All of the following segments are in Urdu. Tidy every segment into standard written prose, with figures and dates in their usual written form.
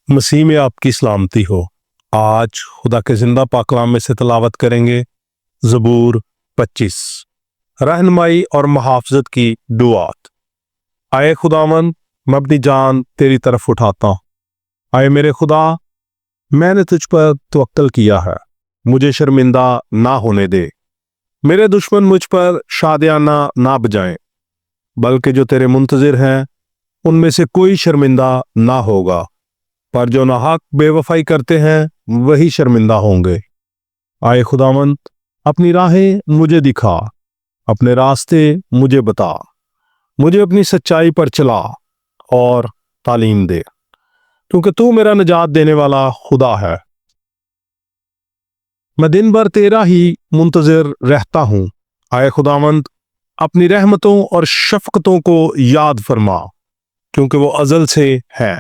مسیح میں آپ کی سلامتی ہو۔ آج خدا کے زندہ پاک کلام میں سے تلاوت کریں گے زبور 25، رہنمائی اور محافظت کی دعات۔ آئے خداوند، میں اپنی جان تیری طرف اٹھاتا ہوں۔ آئے میرے خدا، میں نے تجھ پر توکل کیا ہے، مجھے شرمندہ نہ ہونے دے۔ میرے دشمن مجھ پر شادیانہ نہ بجائیں، بلکہ جو تیرے منتظر ہیں ان میں سے کوئی شرمندہ نہ ہوگا، پر جو ناحق بے وفائی کرتے ہیں وہی شرمندہ ہوں گے۔ آئے خداوند، اپنی راہیں مجھے دکھا، اپنے راستے مجھے بتا، مجھے اپنی سچائی پر چلا اور تعلیم دے، کیونکہ تو میرا نجات دینے والا خدا ہے۔ میں دن بھر تیرا ہی منتظر رہتا ہوں۔ آئے خداوند، اپنی رحمتوں اور شفقتوں کو یاد فرما، کیونکہ وہ ازل سے ہے۔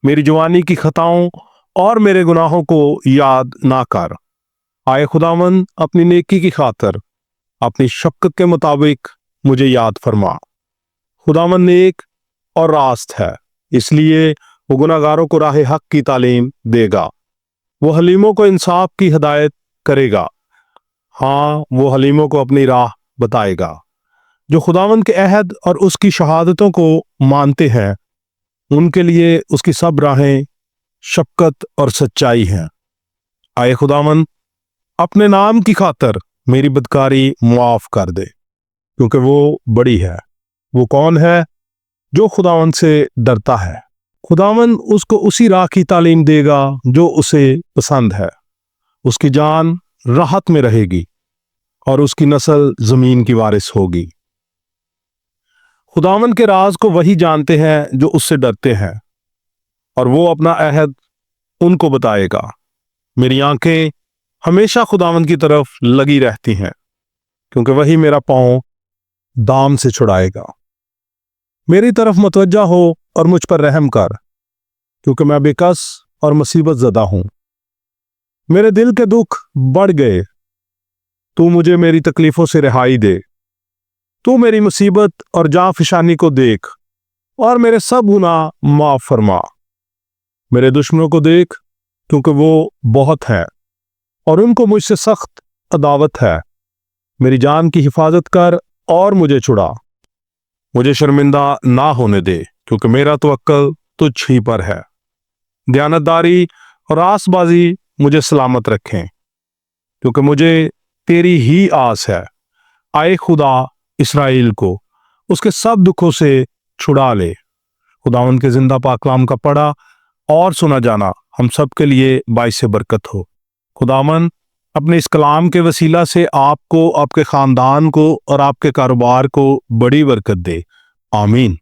میری جوانی کی خطاؤں اور میرے گناہوں کو یاد نہ کر۔ آئے خداوند، اپنی نیکی کی خاطر اپنی شفقت کے مطابق مجھے یاد فرما۔ خداوند نیک اور راست ہے، اس لیے وہ گناہگاروں کو راہ حق کی تعلیم دے گا۔ وہ حلیموں کو انصاف کی ہدایت کرے گا، ہاں وہ حلیموں کو اپنی راہ بتائے گا۔ جو خداوند کے عہد اور اس کی شہادتوں کو مانتے ہیں ان کے لیے اس کی سب راہیں شفقت اور سچائی ہیں۔ آئے خداوند، اپنے نام کی خاطر میری بدکاری معاف کر دے، کیونکہ وہ بڑی ہے۔ وہ کون ہے جو خداوند سے ڈرتا ہے؟ خداوند اس کو اسی راہ کی تعلیم دے گا جو اسے پسند ہے۔ اس کی جان راحت میں رہے گی اور اس کی نسل زمین کی وارث ہوگی۔ خداوند کے راز کو وہی جانتے ہیں جو اس سے ڈرتے ہیں، اور وہ اپنا عہد ان کو بتائے گا۔ میری آنکھیں ہمیشہ خداوند کی طرف لگی رہتی ہیں، کیونکہ وہی میرا پاؤں دام سے چھڑائے گا۔ میری طرف متوجہ ہو اور مجھ پر رحم کر، کیونکہ میں بے کس اور مصیبت زدہ ہوں۔ میرے دل کے دکھ بڑھ گئے، تو مجھے میری تکلیفوں سے رہائی دے۔ تو میری مصیبت اور جاں فشانی کو دیکھ اور میرے سب گناہ معاف فرما۔ میرے دشمنوں کو دیکھ، کیونکہ وہ بہت ہیں اور ان کو مجھ سے سخت عداوت ہے۔ میری جان کی حفاظت کر اور مجھے چھڑا، مجھے شرمندہ نہ ہونے دے، کیونکہ میرا توکل تجھ ہی پر ہے۔ دیانتداری اور آس بازی مجھے سلامت رکھیں، کیونکہ مجھے تیری ہی آس ہے۔ آئے خدا، اسرائیل کو اس کے سب دکھوں سے چھڑا لے۔ خداوند کے زندہ پاک کلام کا پڑھا اور سنا جانا ہم سب کے لیے باعث برکت ہو۔ خداوند اپنے اس کلام کے وسیلہ سے آپ کو، آپ کے خاندان کو اور آپ کے کاروبار کو بڑی برکت دے۔ آمین۔